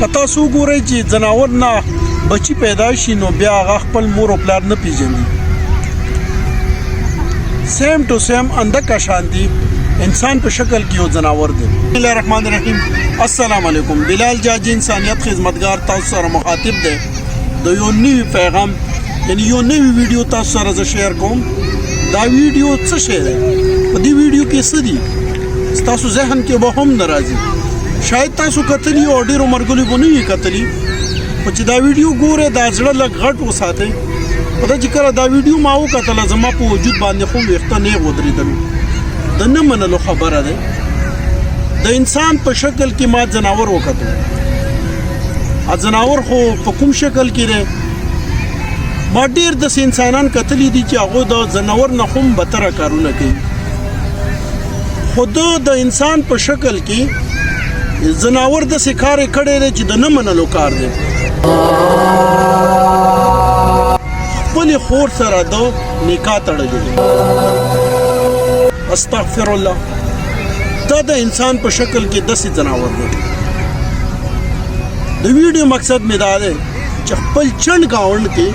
کتا سو ګورئ چې ځناور نه بچی پیدا شي نو بیا هغه خپل مور او پلار نه پیژني سیم ټو سیم اندکه شان دي انسان په شکل کې یو ځناور دی بسم الله الرحمن الرحیم السلام علیکم بلال جاجی انسانیت خدمتگار تاسو سره مخاطب دی د یو نوی پیغام یعنی یو نوی ویډیو تاسو سره زه شیر کوم دا ویډیو څه شی دی په دې ویډیو کې څه دي تاسو ذهن کې به هم ناراضي شاید تاسو کتلی او ډیرو مرګلي به نه وي کتلی خو چې دا ویډیو ګوره دا زړه لږ غټ وساتئ په دا چې کله دا ویډیو ما وکتله زما په وجود باندې خو ویښته نیغ ودرېدلو د نه منلو خبره ده د انسان په شکل کې ما ځناور وکتو ځناور خو په کوم شکل کې دی ما ډېر داسې انسانان کتلی دي چې هغوی د ځناور نه هم بدتره کارونه کوي خو د انسان په شکل کې ځناور داسې کار یې کړی دی چې د نه منلو کار دی خپلې خور سره د نکاح تړلی دی استغفر الله دا د انسان په شکل کې داسې ځناور دی د ویډیو مقصد مې دا دی چې خپل چڼ ګاونډ کې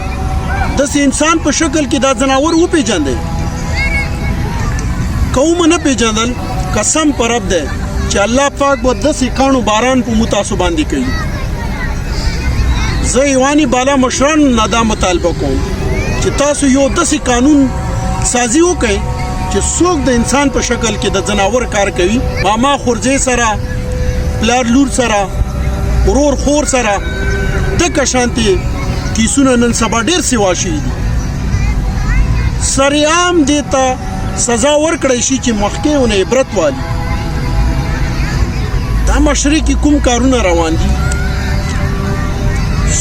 داسې انسان په شکل کې دا ځناور وپېژندئ که نه پیژندل قسم پر رب دی چې الله پاک به داسې کاڼو باران په مو تاسو باندې کوي زه ایواني بالا مشران نه دا مطالبه کوم چې تاسو یو داسې قانون سازي وکئ چې څوک د انسان په شکل کې د ځناور کار کوي ماما خورځې سره پلار لور سره ورور خور سره دغه شانتي کیسونه نن سبا ډېر سیوا شوي دي سریعام دې ته سزا ورکړی شي چې مخکې ونه عبرت والي دا معاشرې کې کوم کارونه روان دي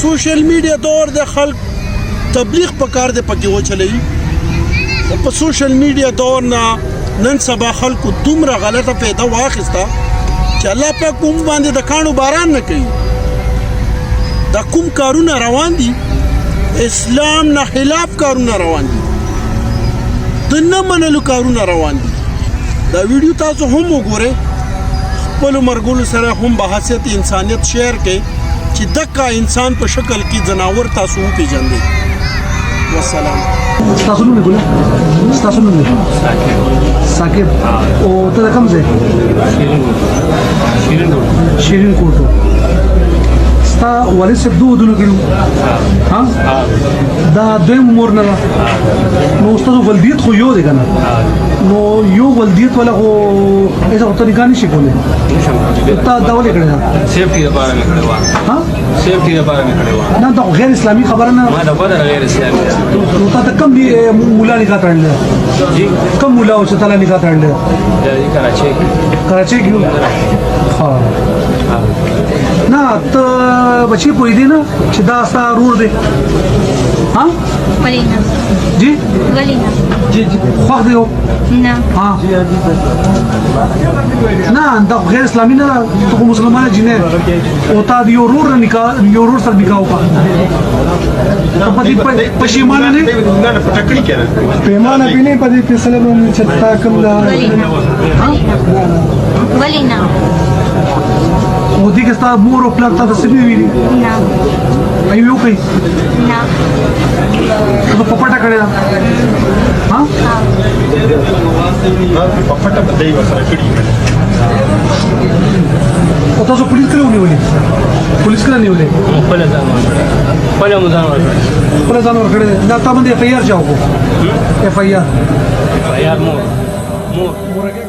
سوشل میډیا دور د خلک تبلیغ په کار دی پکې وچلوي خو په سوشل میډیا دور نه نن سبا خلکو دومره غلطه پیدا واخیسته چې الله پاک کوم باندې د کاڼو باران نه کوي دا کوم کارونه روان دي اسلام نه خلاف کارونه روان دي د نه منلو کارونه روان دي دا ویډیو تاسو هم وګورئ خپلو مرګولو سره هم بحثیت انسانیت شیر کړئ چې دغه انسان په شکل کې ځناور تاسو وپېژنئ والسلام ستاسو نوم دی ستاسو نوم دی ثاقب او ته د کوم ځای شیرین کوټو ستا والد صاحب دوه ودونو کړي ها دا دویم مور نه ده نو ستاسو ولدیت خو یو دی که نه نو یو ولدیت والا خو ایسا خو ته نکاح نشي کولی تا دا ولې کړې ده سیفټي لپاره مې کړې وه ها سیفټي لپاره مې کړې وه نه دا خو غیر اسلامي خبره نه ما د بدر غیر اسلامي نو تا ته کوم مولا نکاح تړلی ده جی کوم مولا او چې تعالی نکاح تړلی ده کراچۍ کراچۍ کې ها نه ته بچی پوهېدې نه چې دا ستا رور دی ها Valina. جی Valina. جی جی خوښ دی No. ها نه دا غیر اسلامي نه ده ته خو مسلمانه جینۍ او تا د یو رور سره نکاح وکړه ته په دې پښیمانه نه پیمانه پې نه په دې فیصله باندې چې تا کوم دا Valina. او دې کې ستا مور او پلار تا ته څه نه ویلي No. ایو یو کوي No. ته په پټه کړې ده ها او تاسو پولیس کله ونیولې پولیس کله نیولې خپل ځان ورکړ خپل ځان ورکړې دا تا باندې اف آی آر چا وکړو اف آی آر یار مور